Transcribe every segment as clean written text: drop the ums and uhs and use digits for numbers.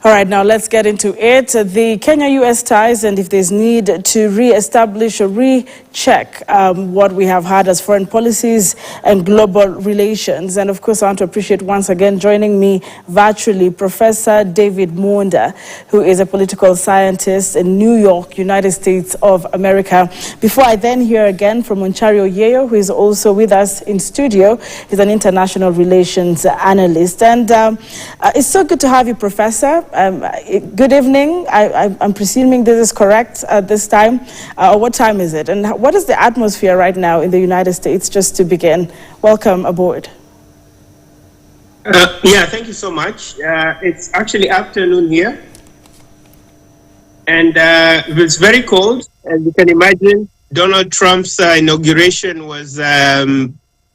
All right, now let's get into it. The Kenya-US ties, and if there's need to re-establish or recheck what we have had as foreign policies and global relations. And of course, I want to appreciate once again joining me virtually, Professor David Munda, who is a political scientist in New York, United States of America. Before I then hear again from Onchari Oyeyo, who is also with us in studio, he's an international relations analyst. And it's so good to have you, Professor. Good evening. I'm presuming this is correct at this time. What time is it? And what is the atmosphere right now in the United States, just to begin? Welcome aboard. Yeah, thank you so much. It's actually afternoon here. And it's very cold. As you can imagine, Donald Trump's inauguration was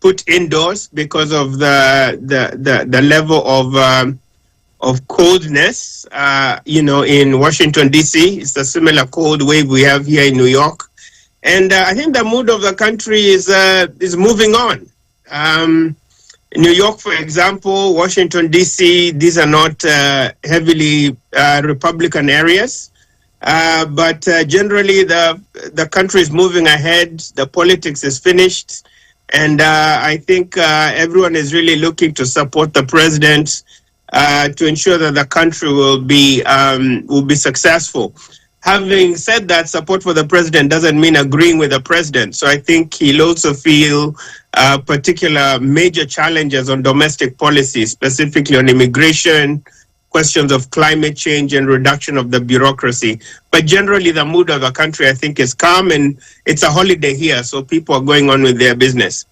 put indoors because of the level of coldness, in Washington, D.C. It's a similar cold wave we have here in New York. And I think the mood of the country is moving on. New York, for example, Washington, D.C., these are not heavily Republican areas. But generally, the country is moving ahead. The politics is finished. And I think everyone is really looking to support the president to ensure that the country will be successful. Having said that, support for the president doesn't mean agreeing with the president. So I think he'll also feel particular major challenges on domestic policy, specifically on immigration, questions of climate change and reduction of the bureaucracy. But generally, the mood of the country, I think, is calm, and it's a holiday here, so people are going on with their business.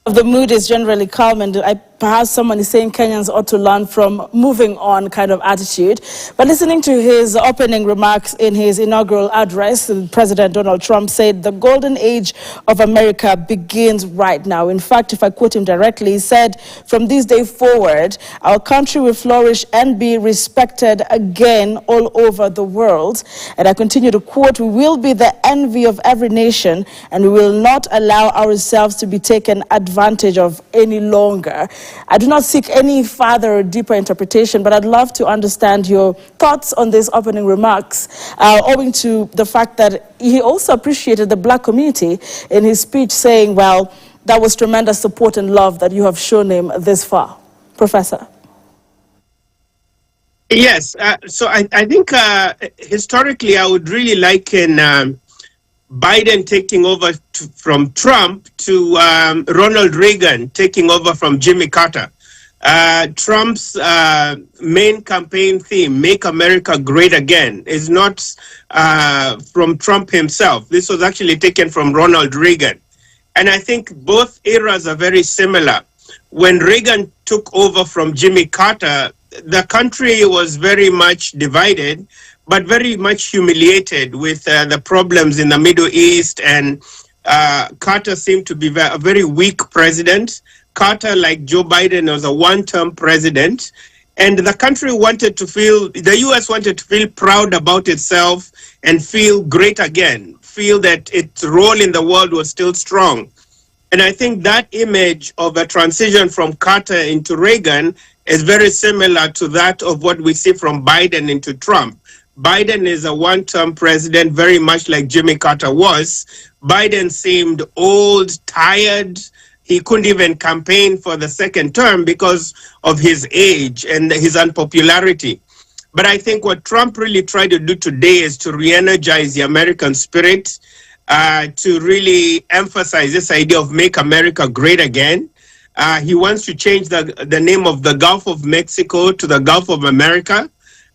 The mood is generally calm, and perhaps someone is saying Kenyans ought to learn from moving on kind of attitude. But listening to his opening remarks in his inaugural address, President Donald Trump said the golden age of America begins right now. In fact, if I quote him directly, he said, from this day forward, our country will flourish and be respected again all over the world. And I continue to quote, we will be the envy of every nation, and we will not allow ourselves to be taken advantage of any longer. I do not seek any further or deeper interpretation, but I'd love to understand your thoughts on these opening remarks, owing to the fact that he also appreciated the black community in his speech, saying, well, that was tremendous support and love that you have shown him this far. Professor. Yes, so I think historically I would really liken Biden taking over from Trump to Ronald Reagan taking over from Jimmy Carter. Trump's main campaign theme, Make America Great Again, is not from Trump himself. This was actually taken from Ronald Reagan. And I think both eras are very similar. When Reagan took over from Jimmy Carter, the country was very much divided, but very much humiliated with the problems in the Middle East, and Carter seemed to be a very weak president. Carter, like Joe Biden, was a one-term president, and the country wanted to feel, the U.S. wanted to feel proud about itself and feel great again, feel that its role in the world was still strong. And I think that image of a transition from Carter into Reagan is very similar to that of what we see from Biden into Trump. Biden is a one-term president, very much like Jimmy Carter was. Biden seemed old, tired. He couldn't even campaign for the second term because of his age and his unpopularity. But I think what Trump really tried to do today is to re-energize the American spirit, to really emphasize this idea of make America great again. He wants to change the name of the Gulf of Mexico to the Gulf of America.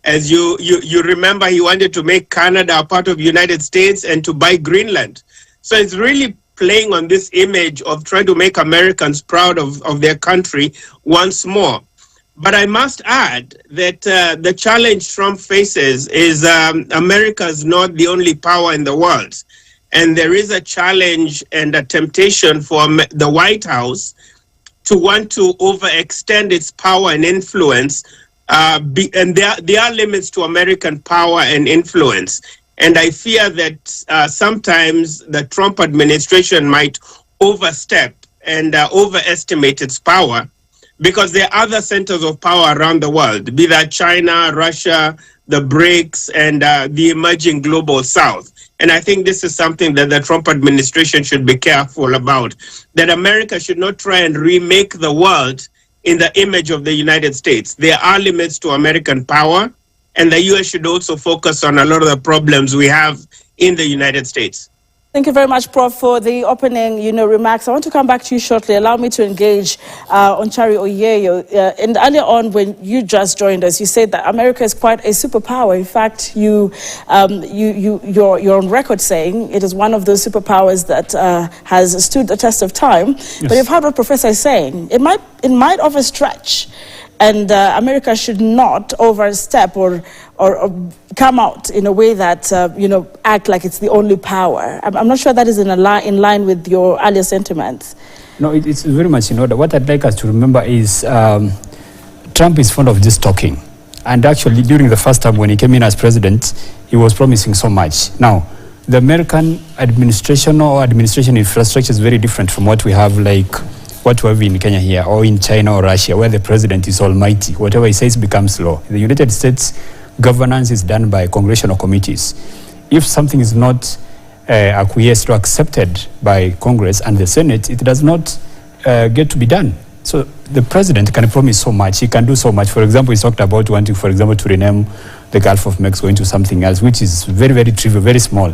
As you remember, he wanted to make Canada a part of the United States and to buy Greenland. So it's really playing on this image of trying to make Americans proud of their country once more. But I must add that the challenge Trump faces is America is not the only power in the world. And there is a challenge and a temptation for the White House to want to overextend its power and influence. And there are limits to American power and influence. And I fear that sometimes the Trump administration might overstep and overestimate its power. because there are other centers of power around the world, be that China, Russia, the BRICS, and the emerging global south. And I think this is something that the Trump administration should be careful about, that America should not try and remake the world in the image of the United States. There are limits to American power, and the US should also focus on a lot of the problems we have in the United States. Thank you very much, Prof, for the opening, remarks. I want to come back to you shortly. Allow me to engage Onchari Oyeyo. And earlier on, when you just joined us, you said that America is quite a superpower. In fact, you're on record saying it is one of those superpowers that has stood the test of time. Yes. But you've heard what Professor is saying. It might overstretch. And America should not overstep or come out in a way that, act like it's the only power. I'm not sure that is in line with your earlier sentiments. No, it's very much, what I'd like us to remember is Trump is fond of just talking. And actually, during the first time when he came in as president, he was promising so much. Now, the American administration or administration infrastructure is very different from what we have, what we have in Kenya here, or in China or Russia, where the president is almighty. Whatever he says becomes law. In the United States, governance is done by congressional committees. If something is not acquiesced or accepted by Congress and the Senate, it does not get to be done. So the president can promise so much. He can do so much. For example, he talked about wanting, for example, to rename the Gulf of Mexico into something else, which is very, very trivial, very small.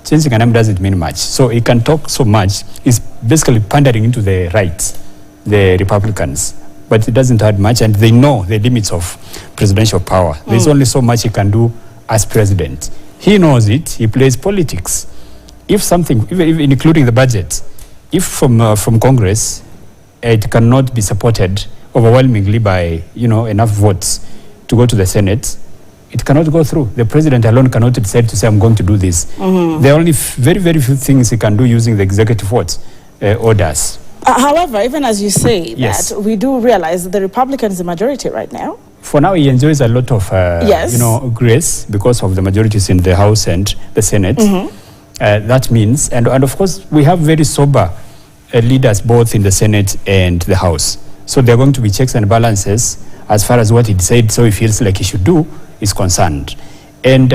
Changing a name doesn't mean much. So he can talk so much. He's basically pandering into the right, the Republicans. But it doesn't add much, and they know the limits of presidential power. There's only so much he can do as president. He knows it. He plays politics. If something, even including the budget, if from Congress, it cannot be supported overwhelmingly by enough votes to go to the Senate, it cannot go through. The president alone cannot decide to say, I'm going to do this. There are only very, very few things he can do using the executive orders. However, even as you say Yes. that, we do realize that the Republican is the majority right now. For now, he enjoys a lot of grace because of the majorities in the House and the Senate. That means, and of course, we have very sober leaders both in the Senate and the House. So there are going to be checks and balances as far as what he decided, so he feels like he should do, is concerned. And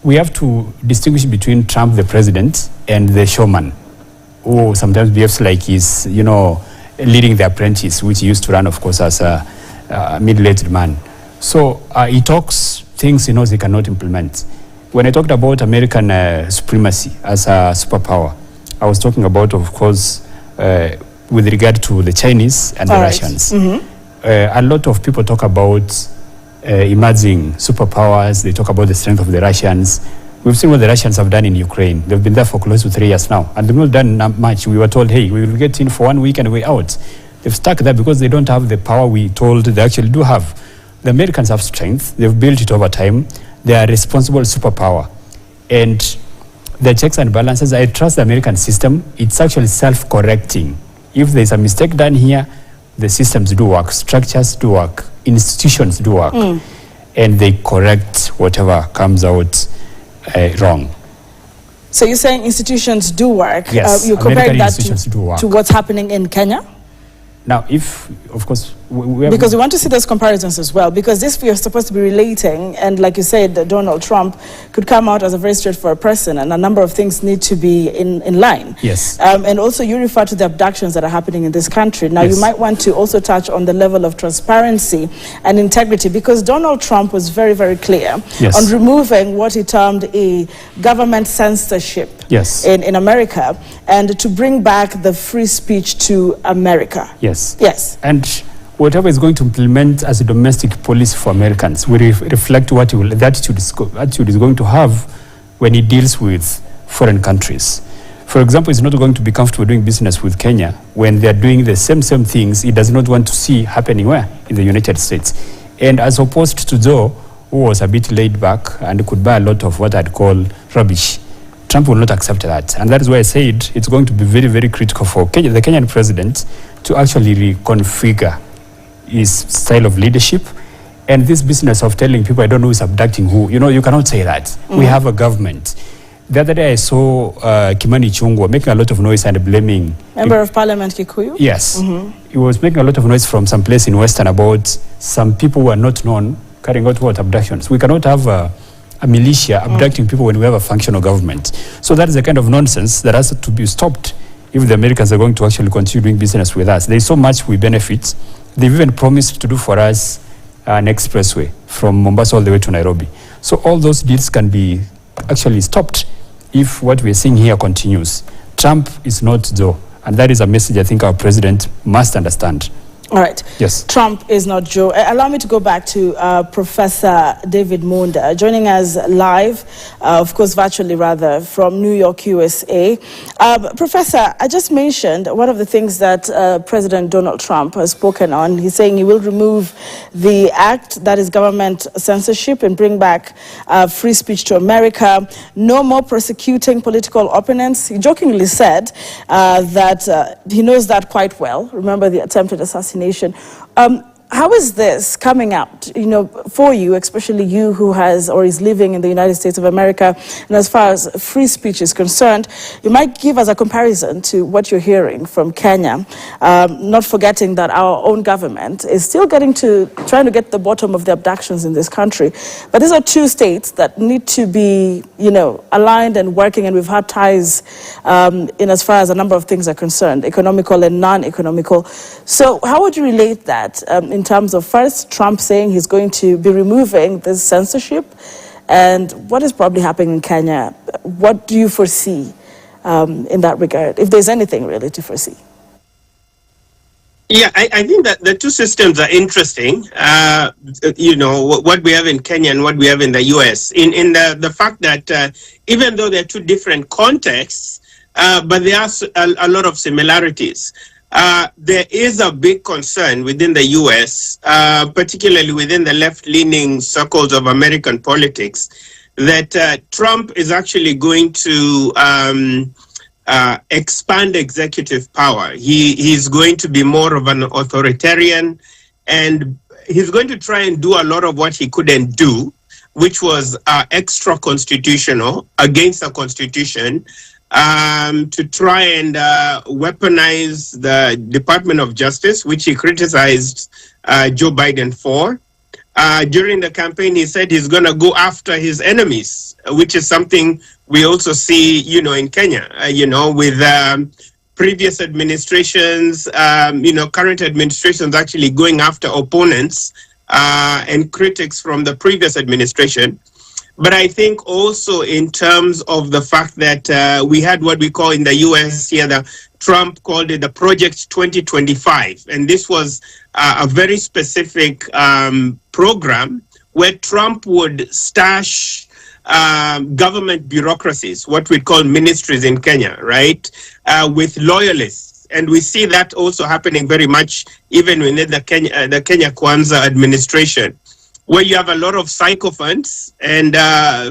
we have to distinguish between Trump, the president, and the showman, who sometimes behaves like he's, leading the apprentice, which he used to run, of course, as a middle-aged man. So he talks things he knows he cannot implement. When I talked about American supremacy as a superpower, I was talking about, of course, with regard to the Chinese and the Russians. A lot of people talk about emerging superpowers. They talk about the strength of the Russians. We've seen what the Russians have done in Ukraine. They've been there for close to 3 years now. And they've not done much. We were told, hey, we will get in for 1 week and we're out. They've stuck there because they don't have the power we told they actually do have. The Americans have strength. They've built it over time. They are a responsible superpower. And the checks and balances, I trust the American system. It's actually self-correcting. If there's a mistake done here, the systems do work, structures do work, institutions do work, and they correct whatever comes out wrong. So you're saying institutions do work? Yes, you're comparing that to what's happening in Kenya? Now, if, of course, because we want to see those comparisons as well, because this we are supposed to be relating, and like you said, that Donald Trump could come out as a very straightforward person, and a number of things need to be in line. Yes. And also you refer to the abductions that are happening in this country. Now, you might want to also touch on the level of transparency and integrity, because Donald Trump was very, very clear on removing what he termed a government censorship in America, and to bring back the free speech to America. Yes. And whatever is going to implement as a domestic policy for Americans will reflect what the attitude is going to have when he deals with foreign countries. For example, he's not going to be comfortable doing business with Kenya when they're doing the same things he does not want to see happening where? In the United States. And as opposed to Joe, who was a bit laid back and could buy a lot of what I'd call rubbish, Trump will not accept that. And that is why I said it's going to be very, very critical for Kenya, the Kenyan president, to actually reconfigure his style of leadership. And this business of telling people, I don't know who's abducting who, you cannot say that. We have a government. The other day I saw Kimani Ichung'wah making a lot of noise and blaming... Member of Parliament Kikuyu? Yes. He was making a lot of noise from some place in Western about some people who are not known carrying out what abductions. We cannot have a militia abducting people when we have a functional government. So that is the kind of nonsense that has to be stopped if the Americans are going to actually continue doing business with us. There is so much we benefit. They've even promised to do for us an expressway from Mombasa all the way to Nairobi. So all those deals can be actually stopped if what we're seeing here continues. Trump is not Joe, and that is a message I think our president must understand. All right. Yes. Trump is not Joe. Allow me to go back to Professor David Munda, joining us live, of course, virtually rather, from New York, USA. Professor, I just mentioned one of the things that President Donald Trump has spoken on. He's saying he will remove the act that is government censorship and bring back free speech to America. No more prosecuting political opponents. He jokingly said that he knows that quite well. Remember the attempted assassination. How is this coming out, for you, especially you who has or is living in the United States of America, and as far as free speech is concerned, you might give us a comparison to what you're hearing from Kenya, not forgetting that our own government is still trying to get the bottom of the abductions in this country. But these are two states that need to be, aligned and working, and we've had ties in as far as a number of things are concerned, economical and non-economical. So how would you relate that in terms of, first, Trump saying he's going to be removing this censorship, and what is probably happening in Kenya? What do you foresee in that regard, if there's anything really to foresee? Yeah, I think that the two systems are interesting, what we have in Kenya and what we have in the US, in the fact that even though they're two different contexts, but there are a lot of similarities. There is a big concern within the US, particularly within the left-leaning circles of American politics, that Trump is actually going to expand executive power. He's going to be more of an authoritarian, and he's going to try and do a lot of what he couldn't do, which was extra-constitutional, against the Constitution, to try and weaponize the Department of Justice, which he criticized Joe Biden for. During the campaign, he said he's going to go after his enemies, which is something we also see, in Kenya, with previous administrations, current administrations actually going after opponents and critics from the previous administration. But I think also in terms of the fact that we had what we call in the US here, Trump called it the Project 2025. And this was a very specific program where Trump would stash government bureaucracies, what we call ministries in Kenya, right, with loyalists. And we see that also happening very much even within the Kenya Kwanza administration, where you have a lot of sycophants and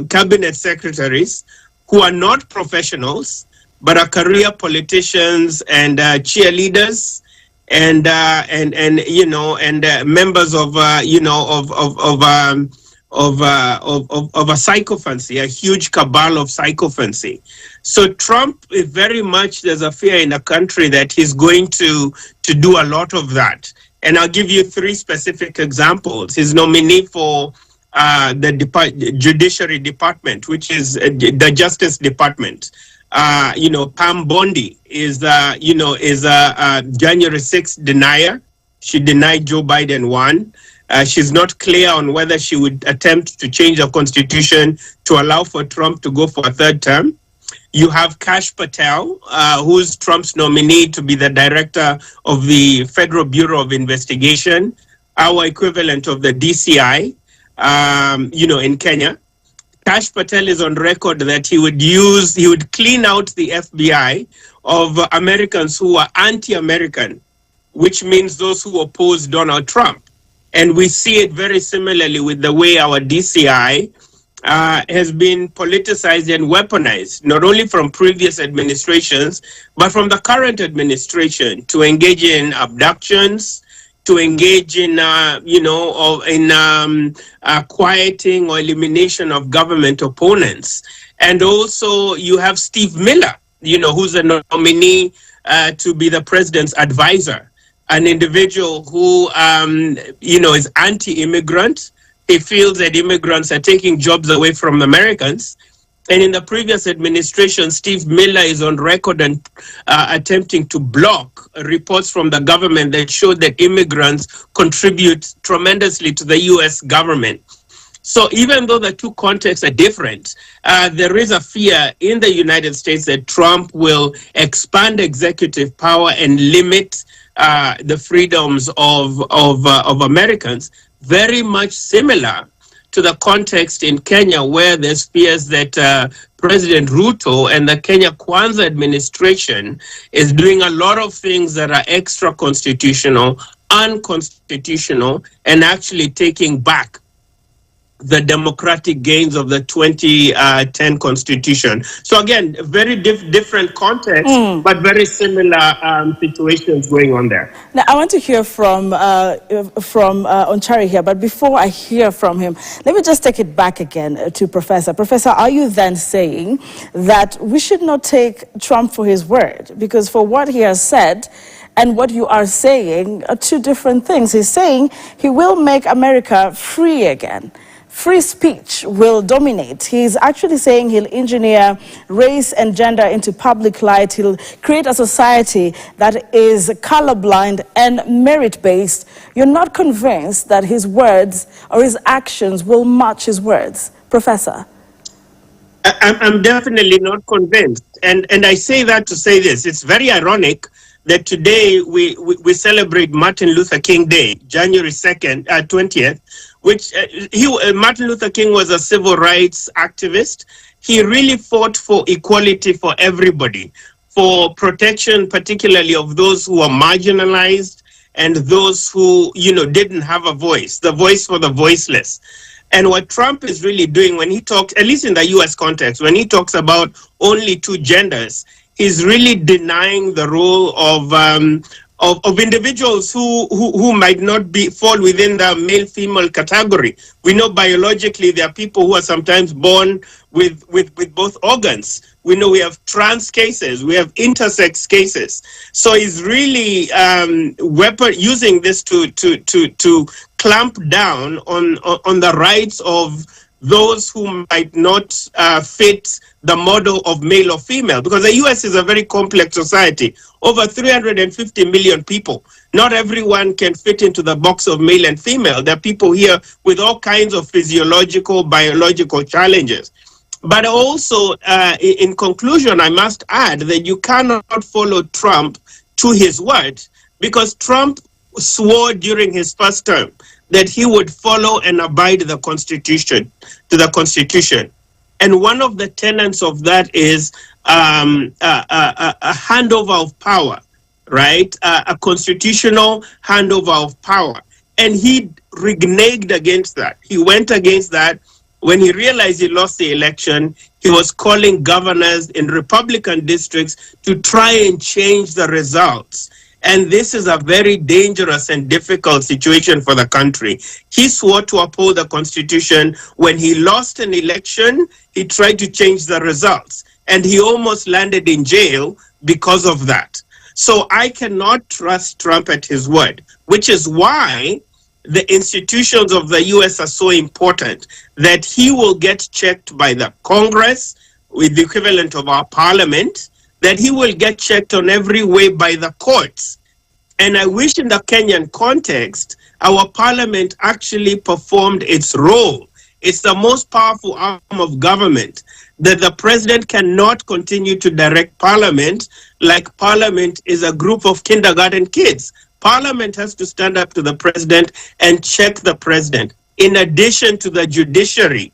cabinet secretaries who are not professionals, but are career politicians and cheerleaders and members of a sycophancy, a huge cabal of sycophancy. So Trump is very much, there's a fear in the country that he's going to do a lot of that. And I'll give you three specific examples. His nominee for the Judiciary Department, which is the Justice Department, Pam Bondi is a January 6th denier. She denied Joe Biden won. She's not clear on whether she would attempt to change the constitution to allow for Trump to go for a third term. You have Kash Patel, who's Trump's nominee to be the director of the Federal Bureau of Investigation, our equivalent of the DCI, in Kenya. Kash Patel is on record that he would clean out the FBI of Americans who are anti-American, which means those who oppose Donald Trump. And we see it very similarly with the way our DCI has been politicized and weaponized, not only from previous administrations, but from the current administration to engage in abductions, to engage in, quieting or elimination of government opponents. And also you have Steve Miller, who's a nominee to be the president's advisor, an individual who, is anti-immigrant. He feels that immigrants are taking jobs away from Americans. And in the previous administration, Steve Miller is on record and attempting to block reports from the government that show that immigrants contribute tremendously to the U.S. government. So even though the two contexts are different, there is a fear in the United States that Trump will expand executive power and limit the freedoms of Americans, very much similar to the context in Kenya, where there's fears that President Ruto and the Kenya Kwanza administration is doing a lot of things that are extra-constitutional, unconstitutional, and actually taking back the democratic gains of the 2010 Constitution. So again, very different context, but very similar situations going on there. Now, I want to hear from Onchari here, but before I hear from him, let me just take it back again to Professor. Professor, are you then saying that we should not take Trump for his word? Because for what he has said and what you are saying are two different things. He's saying he will make America free again. Free speech will dominate. He's actually saying he'll engineer race and gender into public light. He'll create a society that is colorblind and merit-based. You're not convinced that his words or his actions will match his words, Professor? I'm definitely not convinced. And I say that to say this. It's very ironic that today we celebrate Martin Luther King Day, January 2nd, 20th, which Martin Luther King was a civil rights activist. He really fought for equality for everybody, for protection, particularly of those who are marginalized and those who, didn't have a voice, the voice for the voiceless. And what Trump is really doing when he talks, at least in the US context, when he talks about only two genders, he's really denying the role of individuals who might not fall within the male-female category. We know biologically there are people who are sometimes born with both organs. We know we have trans cases, we have intersex cases. So he's really using this to clamp down on the rights of those who might not fit the model of male or female, because the US is a very complex society. Over 350 million people. Not everyone can fit into the box of male and female. There are people here with all kinds of physiological, biological challenges. But also, in conclusion, I must add that you cannot follow Trump to his word, because Trump swore during his first term that he would follow and abide the Constitution, to the Constitution. And one of the tenets of that is a handover of power, right? A constitutional handover of power. And he reneged against that. He went against that. When he realized he lost the election, he was calling governors in Republican districts to try and change the results. And this is a very dangerous and difficult situation for the country. He swore to uphold the Constitution. When he lost an election, he tried to change the results. And he almost landed in jail because of that. So I cannot trust Trump at his word, which is why the institutions of the US are so important, that he will get checked by the Congress, with the equivalent of our parliament, that he will get checked on every way by the courts. And I wish in the Kenyan context, our parliament actually performed its role. It's the most powerful arm of government, that the president cannot continue to direct parliament like parliament is a group of kindergarten kids. Parliament has to stand up to the president and check the president. In addition to the judiciary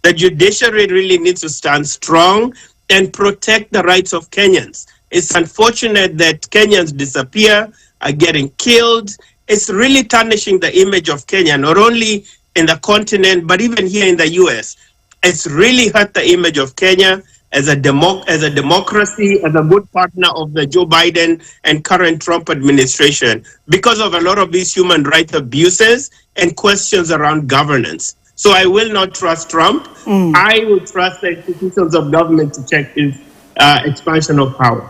really needs to stand strong and protect the rights of Kenyans. It's unfortunate that Kenyans disappear, are getting killed. It's really tarnishing the image of Kenya, not only in the continent, but even here in the US. It's really hurt the image of Kenya. as a democracy, as a good partner of the Joe Biden and current Trump administration because of a lot of these human rights abuses and questions around governance. So I will not trust Trump. I will trust the institutions of government to check his expansion of power.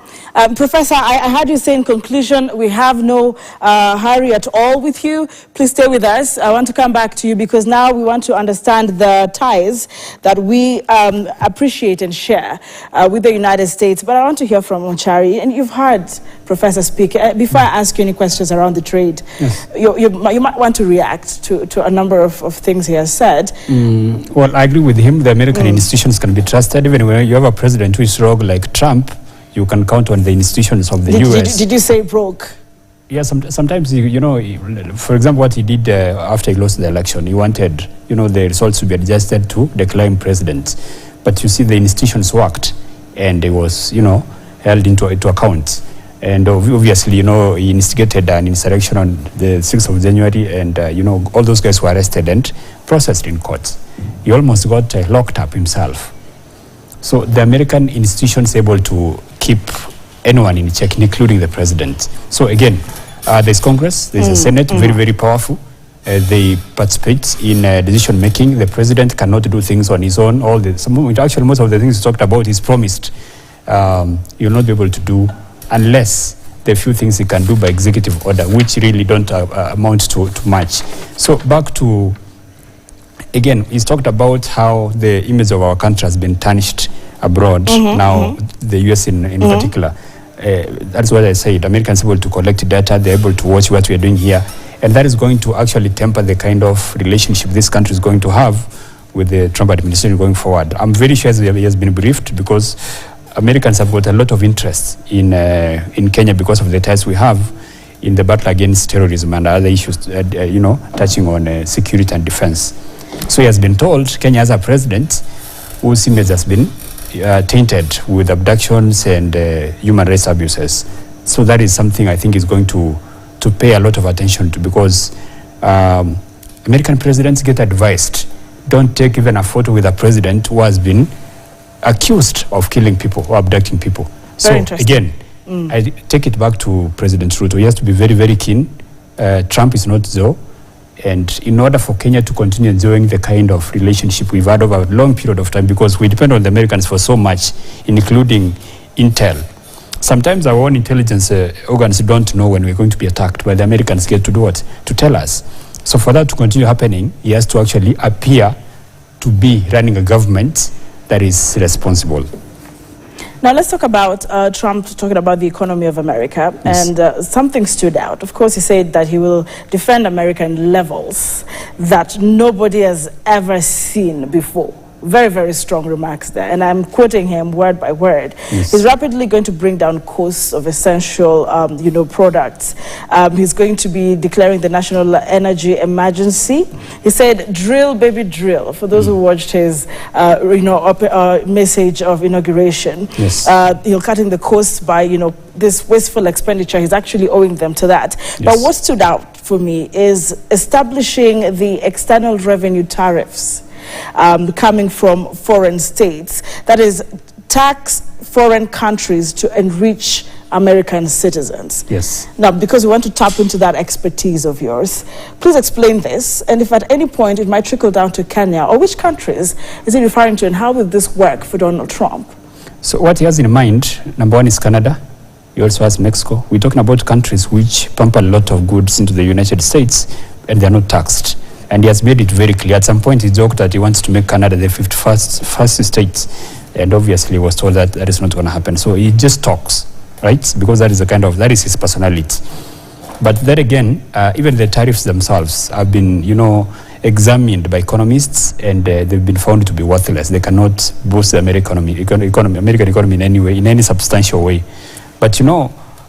Professor, I heard you say in conclusion, we have no hurry at all with you. Please stay with us. I want to come back to you because now we want to understand the ties that we appreciate and share with the United States. But I want to hear from Onchari. And you've heard Professor speak. Before I ask you any questions around the trade, yes, you might want to react to a number of things he has said. Well, I agree with him. The American institutions can be trusted. Even when you have a president who is rogue like Trump, you can count on the institutions of the U.S. Did you say broke? Yeah, sometimes, you know, for example, what he did after he lost the election, he wanted, you know, the results to be adjusted to decline president. But you see, the institutions worked, and it was, you know, held into account. And obviously, you know, he instigated an insurrection on the 6th of January, and, you know, all those guys were arrested and processed in court. He almost got locked up himself. So the American institutions able to keep anyone in check, including the president. So again, there's Congress, there's a Senate, very, very powerful. They participate in decision making. The president cannot do things on his own. Actually, most of the things he talked about, he's promised you'll not be able to do unless the few things he can do by executive order, which really don't amount to much. So back to, again, he's talked about how the image of our country has been tarnished abroad, the US in particular. That's what I said. Americans are able to collect data, they're able to watch what we're doing here, and that is going to actually temper the kind of relationship this country is going to have with the Trump administration going forward. I'm very sure he has been briefed because Americans have got a lot of interest in Kenya because of the ties we have in the battle against terrorism and other issues, you know, touching on security and defense. So he has been told Kenya has a president whose image has been tainted with abductions and human rights abuses. So that is something I think is going to pay a lot of attention to, because American presidents get advised, don't take even a photo with a president who has been accused of killing people or abducting people. Very so again, I take it back to President Ruto. He has to be very, very keen. Trump is not so. And in order for Kenya to continue enjoying the kind of relationship we've had over a long period of time, because we depend on the Americans for so much, including intel. Sometimes our own intelligence organs don't know when we're going to be attacked, but the Americans get to do what? To tell us. So for that to continue happening, he has to actually appear to be running a government that is responsible. Now let's talk about Trump talking about the economy of America, yes, and something stood out. Of course, he said that he will defend America in levels that nobody has ever seen before. Very, very strong remarks there. And I'm quoting him word by word. Yes. He's rapidly going to bring down costs of essential, products. He's going to be declaring the national energy emergency. He said, drill, baby, drill. For those who watched his, message of inauguration, yes, he'll cut in the costs by, this wasteful expenditure. He's actually owing them to that. Yes. But what stood out for me is establishing the external revenue tariffs coming from foreign states, that is, tax foreign countries to enrich American citizens. Yes. Now, because we want to tap into that expertise of yours, please explain this, and if at any point it might trickle down to Kenya, or which countries is he referring to, and how will this work for Donald Trump? So what he has in mind, number one is Canada. He also has Mexico. We're talking about countries which pump a lot of goods into the United States, and they're not taxed. And he has made it very clear. At some point, he joked that he wants to make Canada the 51st state. And obviously, he was told that that is not going to happen. So he just talks, right? Because that is his personality. But then again, even the tariffs themselves have been, examined by economists, and they've been found to be worthless. They cannot boost the American economy in any way, in any substantial way. But,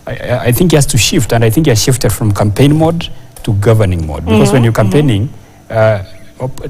I think he has to shift. And I think he has shifted from campaign mode to governing mode. Because when you're campaigning,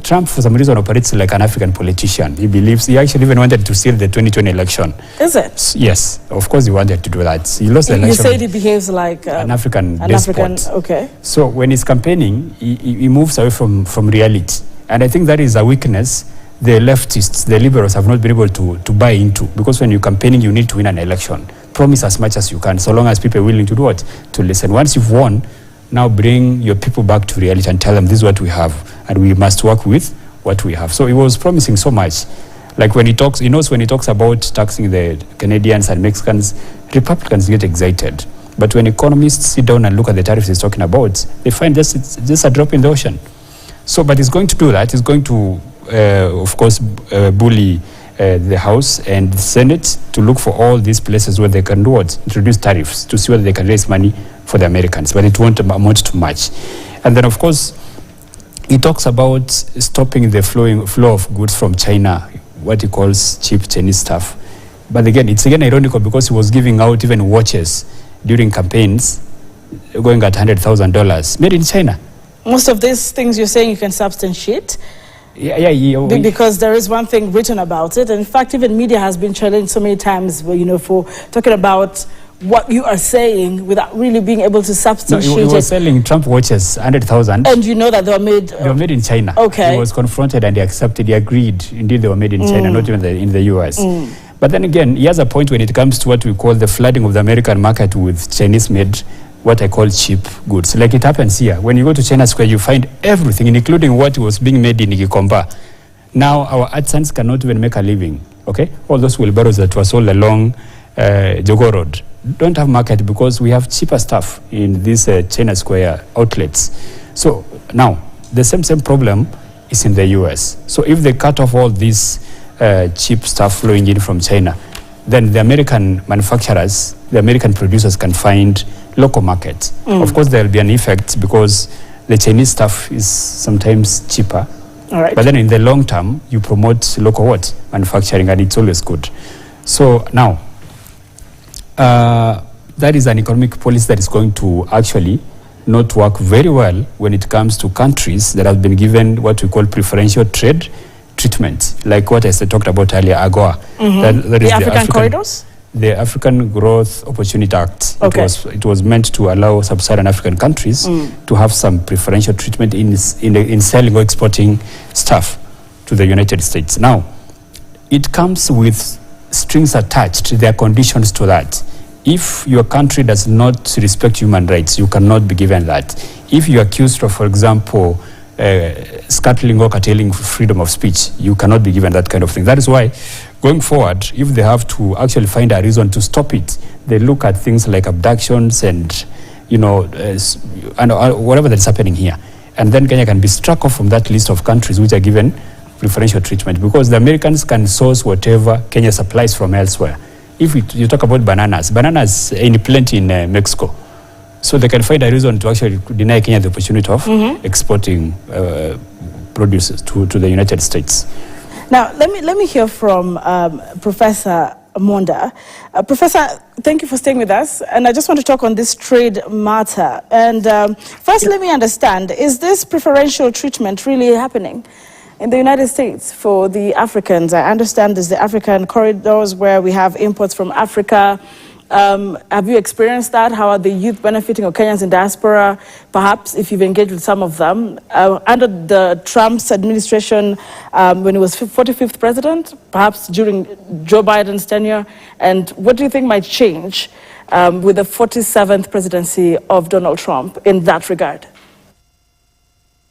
Trump, for some reason, operates like an African politician. He actually even wanted to steal the 2020 election. Is it? Yes, of course he wanted to do that. He lost the election. You said he behaves like an African despot. Okay. So when he's campaigning, he moves away from reality. And I think that is a weakness the leftists, the liberals have not been able to buy into, because when you're campaigning, you need to win an election. Promise as much as you can, so long as people are willing to do what? To listen. Once you've won, now bring your people back to reality and tell them this is what we have, and we must work with what we have. So he was promising so much. Like when he talks, he knows when he talks about taxing the Canadians and Mexicans, Republicans get excited. But when economists sit down and look at the tariffs he's talking about, they find it's just a drop in the ocean. So, but he's going to do that. He's going to, of course, bully the House and the Senate to look for all these places where they can do what? Introduce tariffs to see whether they can raise money for the Americans. But it won't amount to much. And then, of course, he talks about stopping the flow of goods from China, what he calls cheap Chinese stuff. But again, it's again ironical because he was giving out even watches during campaigns going at $100,000 made in China. Most of these things you're saying you can substantiate? Yeah. Because there is one thing written about it. And in fact, even media has been challenged so many times, for talking about what you are saying without really being able to substantiate he was selling Trump watches, 100,000. And you know that they were made... They were made in China. Okay. He was confronted and he accepted, he agreed. Indeed, they were made in China, not even in the US. But then again, he has a point when it comes to what we call the flooding of the American market with Chinese-made, what I call cheap goods. Like it happens here. When you go to China Square, you find everything, including what was being made in Gikomba. Now, our artisans cannot even make a living, okay? All those wheelbarrows that were sold along Jogo Road don't have market because we have cheaper stuff in these China Square outlets. So now, the same problem is in the US. So if they cut off all these cheap stuff flowing in from China, then the American manufacturers, the American producers can find local markets. Of course, there will be an effect because the Chinese stuff is sometimes cheaper. All right. But then in the long term, you promote local manufacturing, and it's always good. So now, that is an economic policy that is going to actually not work very well when it comes to countries that have been given what we call preferential trade treatment, like what I talked about earlier, AGOA. That is the African corridors? The African Growth Opportunity Act. Okay. It was meant to allow sub-Saharan African countries to have some preferential treatment in selling or exporting stuff to the United States. Now, it comes with strings attached. There are conditions to that. If your country does not respect human rights, you cannot be given that. If you are accused of, for example, scuttling or curtailing freedom of speech, you cannot be given that kind of thing. That is why, going forward, if they have to actually find a reason to stop it, they look at things like abductions and, whatever that's happening here. And then Kenya can be struck off from that list of countries which are given preferential treatment, because the Americans can source whatever Kenya supplies from elsewhere. If you talk about bananas in plenty in Mexico. So they can find a reason to actually deny Kenya the opportunity of exporting produce to the United States. Now, let me hear from Professor Munda. Professor, thank you for staying with us. And I just want to talk on this trade matter. And first, let me understand, is this preferential treatment really happening in the United States for the Africans? I understand there's the African corridors where we have imports from Africa. Have you experienced that? How are the youth benefiting, or Kenyans in diaspora, perhaps, if you've engaged with some of them? Under the Trump's administration, when he was 45th president, perhaps during Joe Biden's tenure, and what do you think might change with the 47th presidency of Donald Trump in that regard?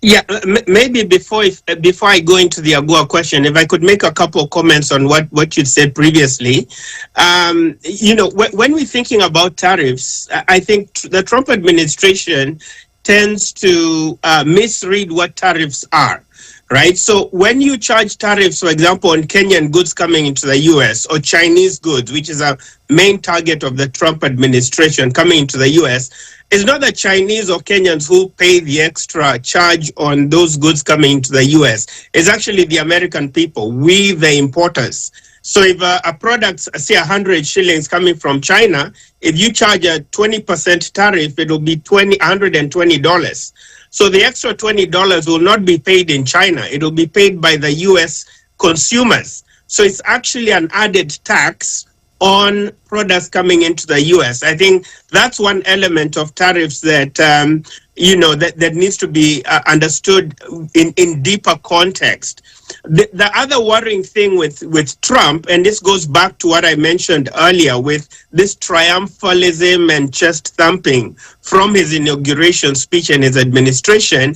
Yeah, maybe before I go into the AGOA question, if I could make a couple of comments on what you said previously. When we're thinking about tariffs, I think the Trump administration tends to misread what tariffs are, right? So when you charge tariffs, for example, on Kenyan goods coming into the US, or Chinese goods, which is a main target of the Trump administration coming into the US, it's not the Chinese or Kenyans who pay the extra charge on those goods coming into the US. It's actually the American people, we the importers. So if a product, say 100 shillings coming from China, if you charge a 20% tariff, it will be $120. So the extra $20 will not be paid in China. It will be paid by the US consumers. So it's actually an added tax on products coming into the U.S. I think that's one element of tariffs that, that needs to be understood in deeper context. The other worrying thing with Trump, and this goes back to what I mentioned earlier with this triumphalism and chest thumping from his inauguration speech and his administration,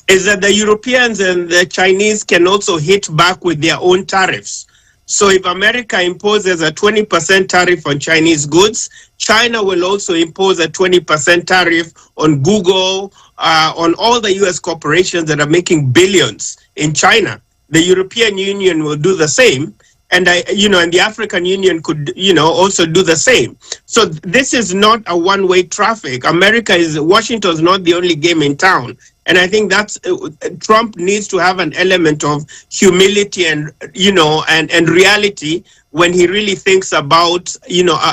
is that the Europeans and the Chinese can also hit back with their own tariffs. So if America imposes a 20% tariff on Chinese goods, China will also impose a 20% tariff on Google, on all the US corporations that are making billions in China. The European Union will do the same. And and the African Union could, also do the same. So this is not a one-way traffic. Washington is not the only game in town. And I think that's Trump needs to have an element of humility and and reality when he really thinks about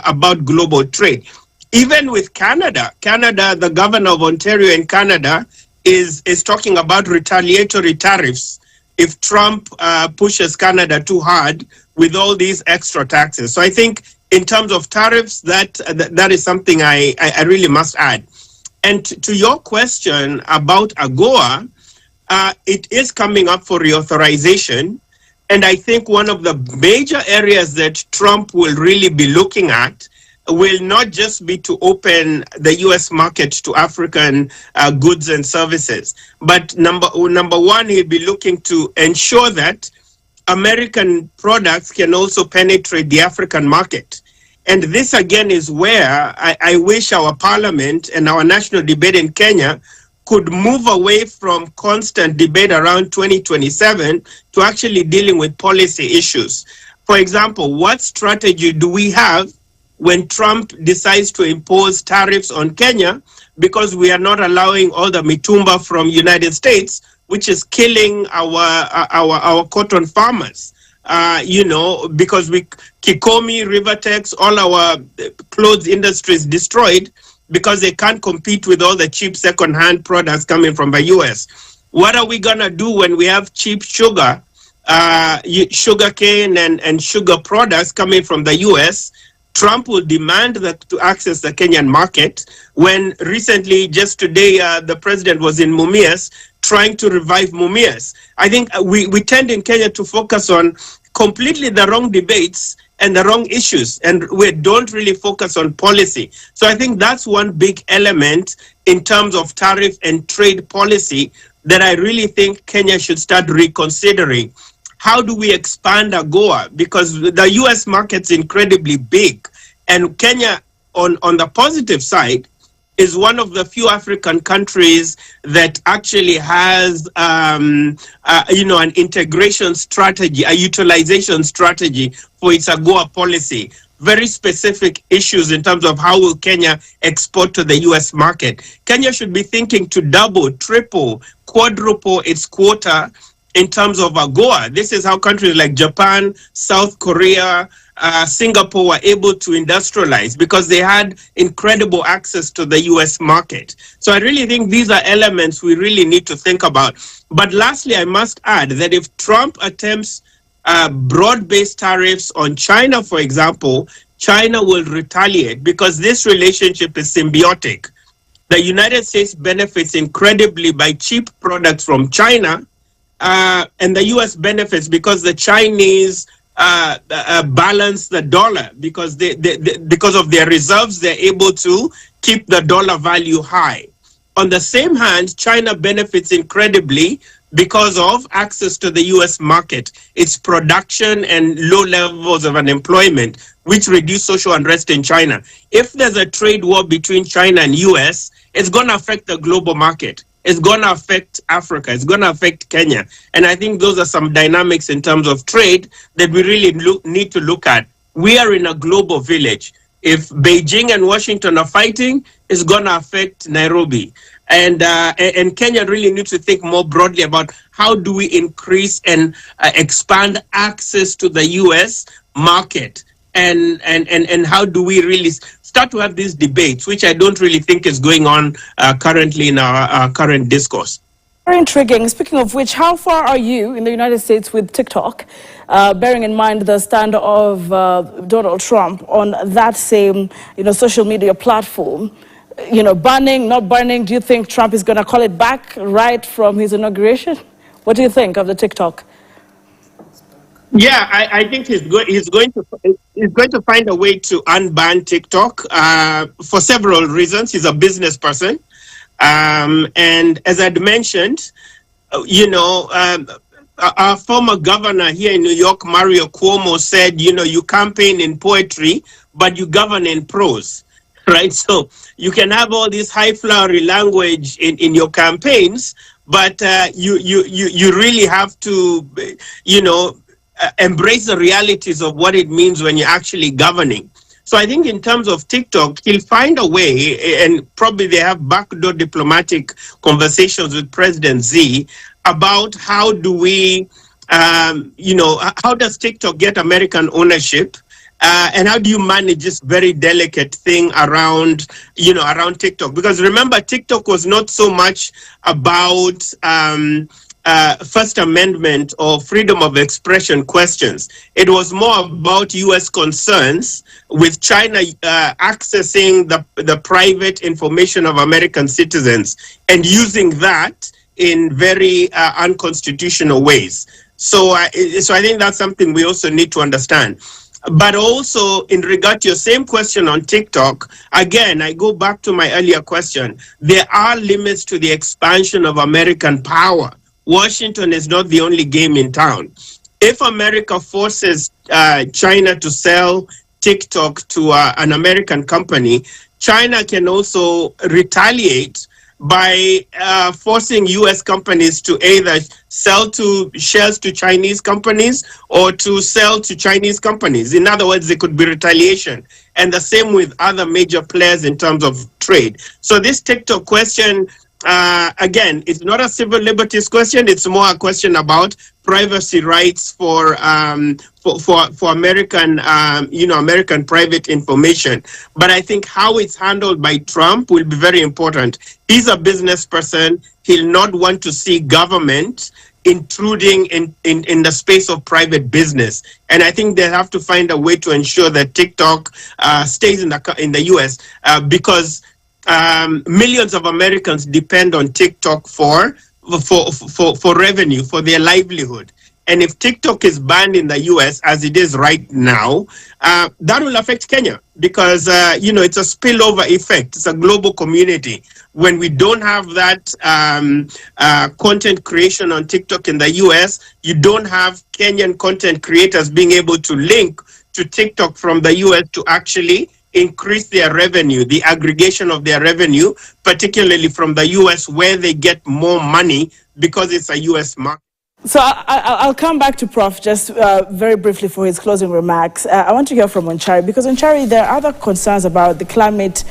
about global trade. Even with Canada, the governor of Ontario in Canada is talking about retaliatory tariffs if Trump pushes Canada too hard with all these extra taxes. So I think in terms of tariffs, that is something I really must add. And to your question about AGOA, it is coming up for reauthorization. And I think one of the major areas that Trump will really be looking at will not just be to open the U.S. market to African goods and services, but number one, he'll be looking to ensure that American products can also penetrate the African market. And this again is where I wish our parliament and our national debate in Kenya could move away from constant debate around 2027 to actually dealing with policy issues. For example, what strategy do we have when Trump decides to impose tariffs on Kenya because we are not allowing all the mitumba from United States, which is killing our cotton farmers? Because Kikomi, Rivertex, all our clothes industries destroyed because they can't compete with all the cheap second-hand products coming from the U.S. What are we going to do when we have cheap sugar, sugarcane and sugar products coming from the U.S.? Trump will demand that to access the Kenyan market when recently, just today, the president was in Mumias trying to revive Mumias. I think we tend in Kenya to focus on completely the wrong debates and the wrong issues, and we don't really focus on policy. So I think that's one big element in terms of tariff and trade policy that I really think Kenya should start reconsidering. How do we expand AGOA? Because the U.S. market's incredibly big, and Kenya, on the positive side, is one of the few African countries that actually has, an integration strategy, a utilization strategy for its AGOA policy. Very specific issues in terms of how will Kenya export to the U.S. market. Kenya should be thinking to double, triple, quadruple its quota in terms of AGOA. This is how countries like Japan, South Korea, Singapore were able to industrialize because they had incredible access to the US market. So I really think these are elements we really need to think about. But lastly, I must add that if Trump attempts broad-based tariffs on China, for example, China will retaliate because this relationship is symbiotic. The United States benefits incredibly by cheap products from China, and the U.S. benefits because the Chinese balance the dollar because because of their reserves, they're able to keep the dollar value high. On the same hand, China benefits incredibly because of access to the U.S. market, its production and low levels of unemployment, which reduce social unrest in China. If there's a trade war between China and U.S., it's going to affect the global market. It's going to affect Africa. It's going to affect Kenya. And I think those are some dynamics in terms of trade that we really need to look at. We are in a global village. If Beijing and Washington are fighting, it's going to affect Nairobi. And Kenya really needs to think more broadly about how do we increase and expand access to the U.S. market. And how do we really start to have these debates, which I don't really think is going on currently in our current discourse. Very intriguing. Speaking of which, how far are you in the United States with TikTok, bearing in mind the stand of Donald Trump on that same, social media platform? Banning, not banning, do you think Trump is going to call it back right from his inauguration? What do you think of the TikTok? Yeah, I think he's going to find a way to unban TikTok for several reasons. He's a business person. And as I'd mentioned, our former governor here in New York, Mario Cuomo, said, you campaign in poetry, but you govern in prose, right? So you can have all this high flowery language in your campaigns, but you really have to, embrace the realities of what it means when you're actually governing. So I think in terms of TikTok, he'll find a way, and probably they have backdoor diplomatic conversations with President Xi about how do we, how does TikTok get American ownership? And how do you manage this very delicate thing around TikTok? Because remember, TikTok was not so much about First Amendment or freedom of expression questions. It was more about U.S. concerns with China accessing the private information of American citizens and using that in very unconstitutional ways. So I think that's something we also need to understand. But also, in regard to your same question on TikTok, again, I go back to my earlier question. There are limits to the expansion of American power. Washington is not the only game in town. If America forces China to sell TikTok to an American company, China can also retaliate by forcing U.S. companies to either sell shares to Chinese companies or to sell to Chinese companies. In other words, there could be retaliation. And the same with other major players in terms of trade. So this TikTok question, again, it's not a civil liberties question. It's more a question about privacy rights for American, American private information. But I think how it's handled by Trump will be very important. He's a business person. He'll not want to see government intruding in the space of private business. And I think they have to find a way to ensure that TikTok stays in the U.S. Because millions of Americans depend on TikTok for revenue, for their livelihood. And if TikTok is banned in the US, as it is right now, that will affect Kenya because, it's a spillover effect. It's a global community. When we don't have that content creation on TikTok in the US, you don't have Kenyan content creators being able to link to TikTok from the US to actually increase their revenue, the aggregation of their revenue, particularly from the US where they get more money because it's a US market. So I'll come back to Prof just very briefly for his closing remarks. I want to hear from Onchari because Onchari, there are other concerns about the climate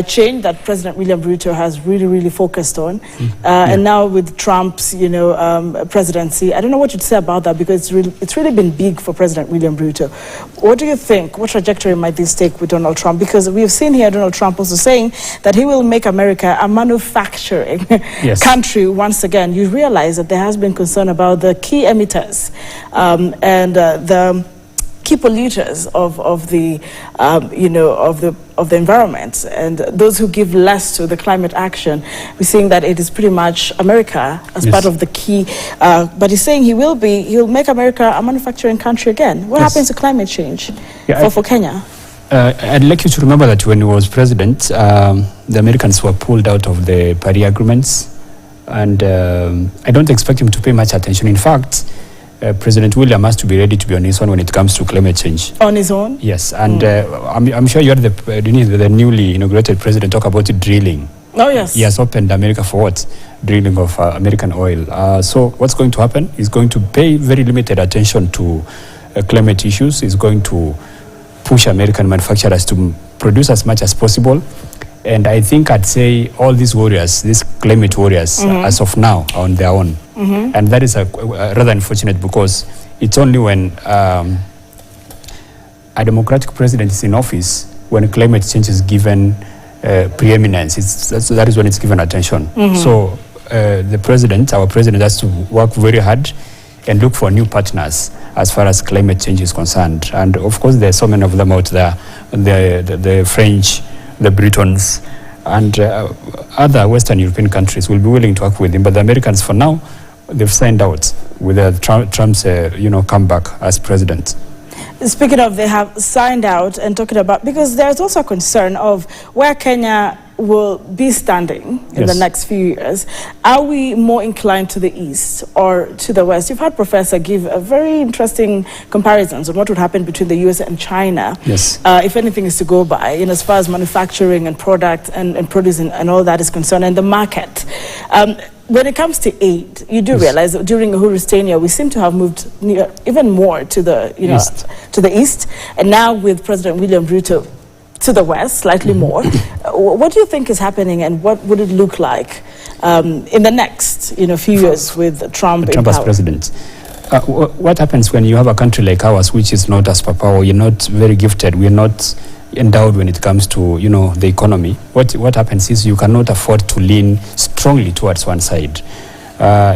change that President William Ruto has really focused on. And now with Trump's, presidency, I don't know what you'd say about that because it's really been big for President William Ruto. What do you think? What trajectory might this take with Donald Trump? Because we've seen here Donald Trump also saying that he will make America a manufacturing country once again. You realize that there has been concern about the key emitters and the key polluters of the environment and those who give less to the climate action. We're seeing that it is pretty much America as part of the key. But he's saying he'll make America a manufacturing country again. What happens to climate change for Kenya? I'd like you to remember that when he was president, the Americans were pulled out of the Paris agreements. And I don't expect him to pay much attention. In fact, President William has to be ready to be on his own when it comes to climate change. On his own? Yes, and I'm sure you heard the newly inaugurated president talk about drilling. Oh, yes. He has opened America for what? Drilling of American oil. So what's going to happen? He's going to pay very limited attention to climate issues. He's going to push American manufacturers to produce as much as possible. And I think I'd say all these warriors, these climate warriors, as of now, are on their own. And that is rather unfortunate because it's only when a democratic president is in office when climate change is given preeminence. That is when it's given attention. So our president has to work very hard and look for new partners as far as climate change is concerned. And of course, there are so many of them out there, the French, the Britons, and other Western European countries will be willing to work with him. But the Americans, for now, they've signed out with Trump's comeback as president. Speaking of, they have signed out and talking about, because there's also a concern of where Kenya will be standing in the next few years. Are we more inclined to the east or to the west? You've had Professor give a very interesting comparisons on what would happen between the US and China. Yes. If anything is to go by, as far as manufacturing and product and produce and all that is concerned, and the market. When it comes to aid, you do realize that during Uhuru's tenure, we seem to have moved even more to the east. To the east, and now with President William Ruto to the west, slightly more. What do you think is happening, and what would it look like in the next few years with Trump in as power? president? What happens when you have a country like ours, which is not a superpower? You're not very gifted. We're not endowed when it comes to the economy. What happens is you cannot afford to lean strongly towards one side.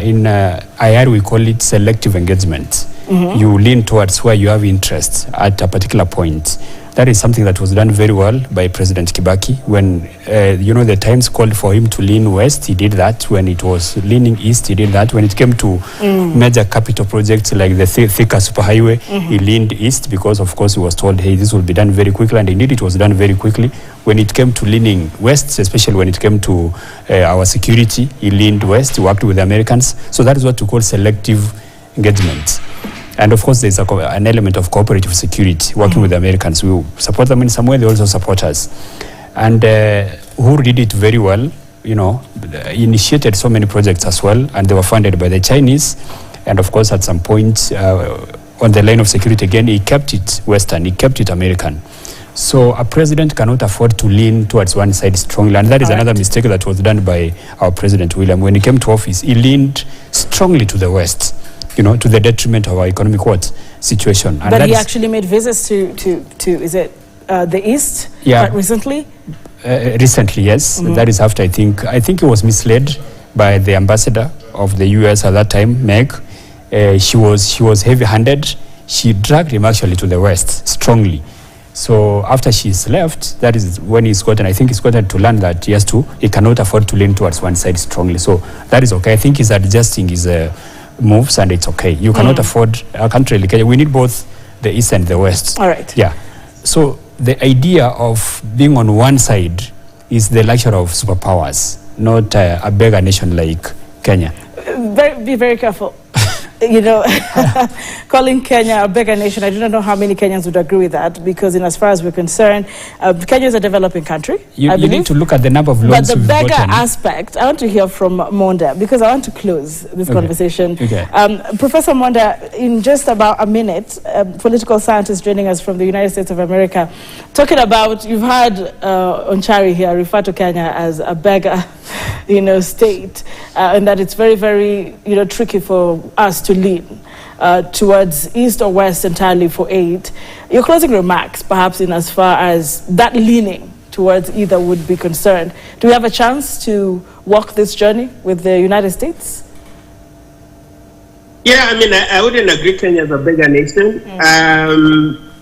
In IR we call it selective engagement. You lean towards where you have interest at a particular point. That is something that was done very well by President Kibaki. When the times called for him to lean west, he did that. When it was leaning east, he did that. When it came to major capital projects like the Thika superhighway, he leaned east because, of course, he was told, hey, this will be done very quickly, and indeed it was done very quickly. When it came to leaning west, especially when it came to our security, he leaned west, he worked with the Americans. So that is what we call selective engagement. And of course, there's an element of cooperative security, working with the Americans. We support them in some way, they also support us. And Uhuru did it very well, he initiated so many projects as well, and they were funded by the Chinese. And of course, at some point, on the line of security again, he kept it Western, he kept it American. So a president cannot afford to lean towards one side strongly, and that is another mistake that was done by our President William. When he came to office, he leaned strongly to the West, to the detriment of our economic situation. And but he actually made visits to is it the East quite recently? Recently, yes. That is after I think he was misled by the ambassador of the US at that time, Meg. She was heavy-handed. She dragged him actually to the West strongly. So after she's left, that is when he's gotten to learn that he cannot afford to lean towards one side strongly. So that is okay. I think he's adjusting his moves, and it's okay. You cannot afford a country like Kenya. We need both the East and the West. All right. Yeah. So the idea of being on one side is the luxury of superpowers, not a beggar nation like Kenya. Be very careful. Calling Kenya a beggar nation, I do not know how many Kenyans would agree with that, because as far as we're concerned, Kenya is a developing country. You need to look at the number of loans. But the beggar aspect, I want to hear from Munda, because I want to close this conversation. Okay. Professor Munda, in just about a minute, political scientist joining us from the United States of America, talking about, you've had Onchari here refer to Kenya as a beggar, state, and that it's very, very, tricky for us to lean towards east or west entirely for aid. Your closing remarks, perhaps in as far as that leaning towards either would be concerned. Do we have a chance to walk this journey with the United States? Yeah, I wouldn't agree Kenya is a bigger nation.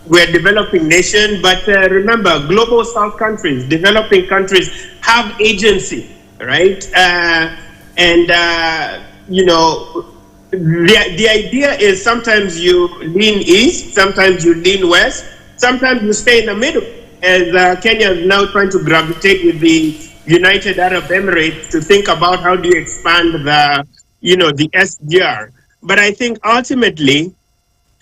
We're a developing nation, but remember, global South countries, developing countries have agency, right? The idea is sometimes you lean east, sometimes you lean west, sometimes you stay in the middle. As Kenya is now trying to gravitate with the United Arab Emirates to think about how do you expand the SDR. But I think ultimately,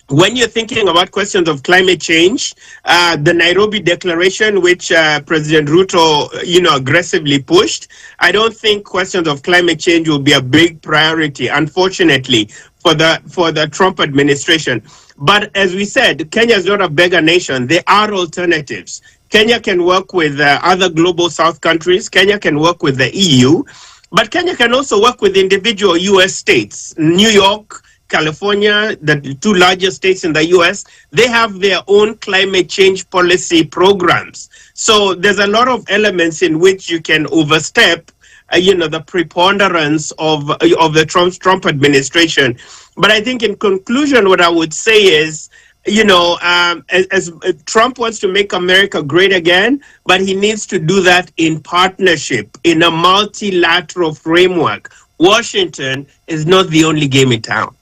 when you're thinking about questions of climate change, the Nairobi Declaration, which President Ruto, aggressively pushed, I don't think questions of climate change will be a big priority, unfortunately, for the Trump administration. But as we said, Kenya is not a beggar nation. There are alternatives. Kenya can work with other global South countries. Kenya can work with the EU. But Kenya can also work with individual U.S. states. New York, California, the two largest states in the US, they have their own climate change policy programs. So there's a lot of elements in which you can overstep the preponderance of the Trump administration. But I think in conclusion, what I would say is, as Trump wants to make America great again, but he needs to do that in partnership, in a multilateral framework. Washington is not the only game in town.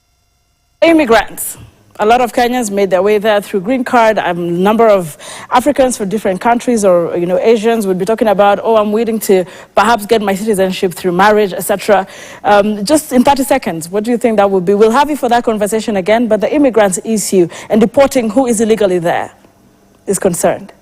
Immigrants. A lot of Kenyans made their way there through green card. A number of Africans from different countries or, Asians would be talking about, I'm waiting to perhaps get my citizenship through marriage, etc. Just in 30 seconds, what do you think that would be? We'll have you for that conversation again, but the immigrants issue and deporting who is illegally there is concerned.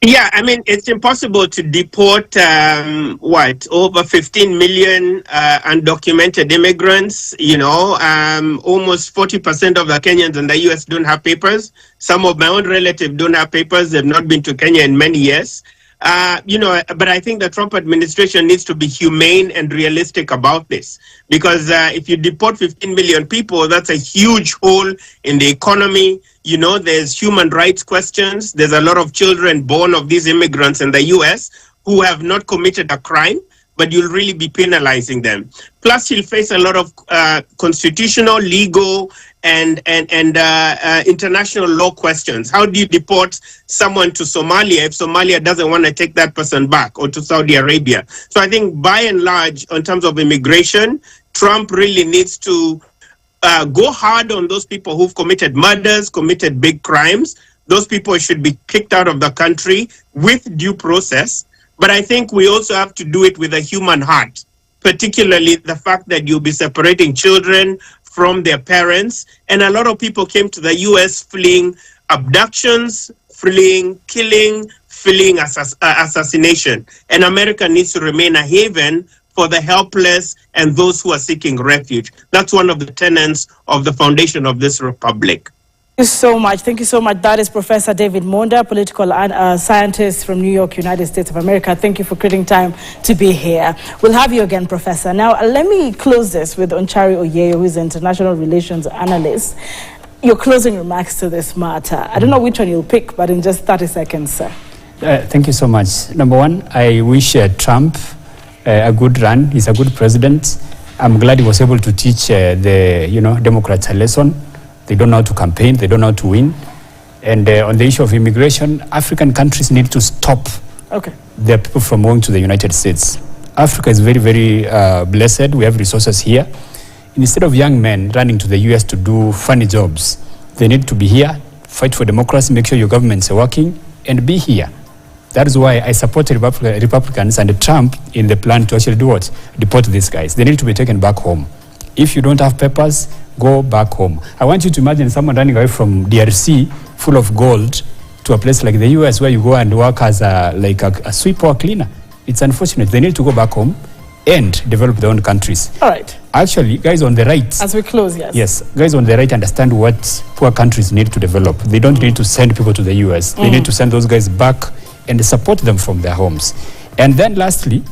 Yeah, I mean, it's impossible to deport, over 15 million undocumented immigrants. Almost 40% of the Kenyans in the U.S. don't have papers. Some of my own relatives don't have papers. They've not been to Kenya in many years. But I think the Trump administration needs to be humane and realistic about this. Because if you deport 15 million people, that's a huge hole in the economy. There's human rights questions. There's a lot of children born of these immigrants in the U.S. who have not committed a crime, but you'll really be penalizing them. Plus, he'll face a lot of constitutional, legal, and international law questions. How do you deport someone to Somalia if Somalia doesn't want to take that person back, or to Saudi Arabia? So I think by and large, in terms of immigration, Trump really needs to go hard on those people who've committed murders, committed big crimes. Those people should be kicked out of the country with due process. But I think we also have to do it with a human heart, particularly the fact that you'll be separating children from their parents. And a lot of people came to the U.S. fleeing abductions, fleeing killing, fleeing assassination. And America needs to remain a haven for the helpless and those who are seeking refuge. That's one of the tenets of the foundation of this republic. Thank you so much. Thank you so much. That is Professor David Munda, political scientist from New York, United States of America. Thank you for creating time to be here. We'll have you again, Professor. Now, let me close this with Onchari Oyeyo, who is an international relations analyst. Your closing remarks to this matter. I don't know which one you'll pick, but in just 30 seconds, sir. Thank you so much. Number one, I wish Trump a good run. He's a good president. I'm glad he was able to teach the Democrats a lesson. They don't know how to campaign. They don't know how to win. And on the issue of immigration, African countries need to stop their people from going to the United States. Africa is very, very blessed. We have resources here. Instead of young men running to the US to do funny jobs, they need to be here, fight for democracy, make sure your governments are working, and be here. That is why I support Republicans and Trump in the plan to actually do what? Deport these guys. They need to be taken back home. If you don't have papers, go back home. I want you to imagine someone running away from DRC full of gold to a place like the US where you go and work as a sweeper or cleaner. It's unfortunate. They need to go back home and develop their own countries. All right. Actually, guys on the right. As we close, yes. Yes, guys on the right understand what poor countries need to develop. They don't need to send people to the US. They need to send those guys back and support them from their homes. And then lastly,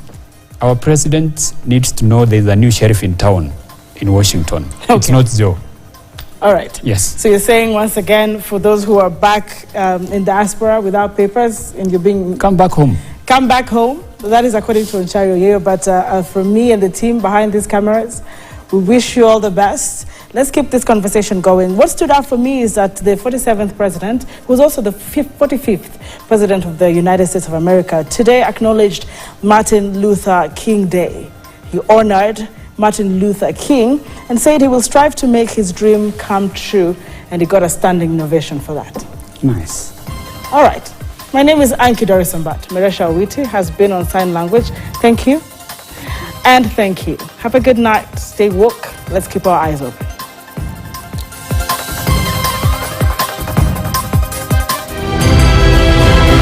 our president needs to know there's a new sheriff in town in Washington. It's not Joe. All right. Yes. So you're saying once again, for those who are back in diaspora without papers and you're being... Come back home. Come back home. That is according to Onchari Oyeyo. But from me and the team behind these cameras, we wish you all the best. Let's keep this conversation going. What stood out for me is that the 47th president, who was also the 45th president of the United States of America, today acknowledged Martin Luther King Day. He honored Martin Luther King and said he will strive to make his dream come true, and he got a standing ovation for that. Nice. All right. My name is Anki Dorisambat. Meresha Owiti has been on sign language. Thank you. And thank you. Have a good night. Stay woke. Let's keep our eyes open.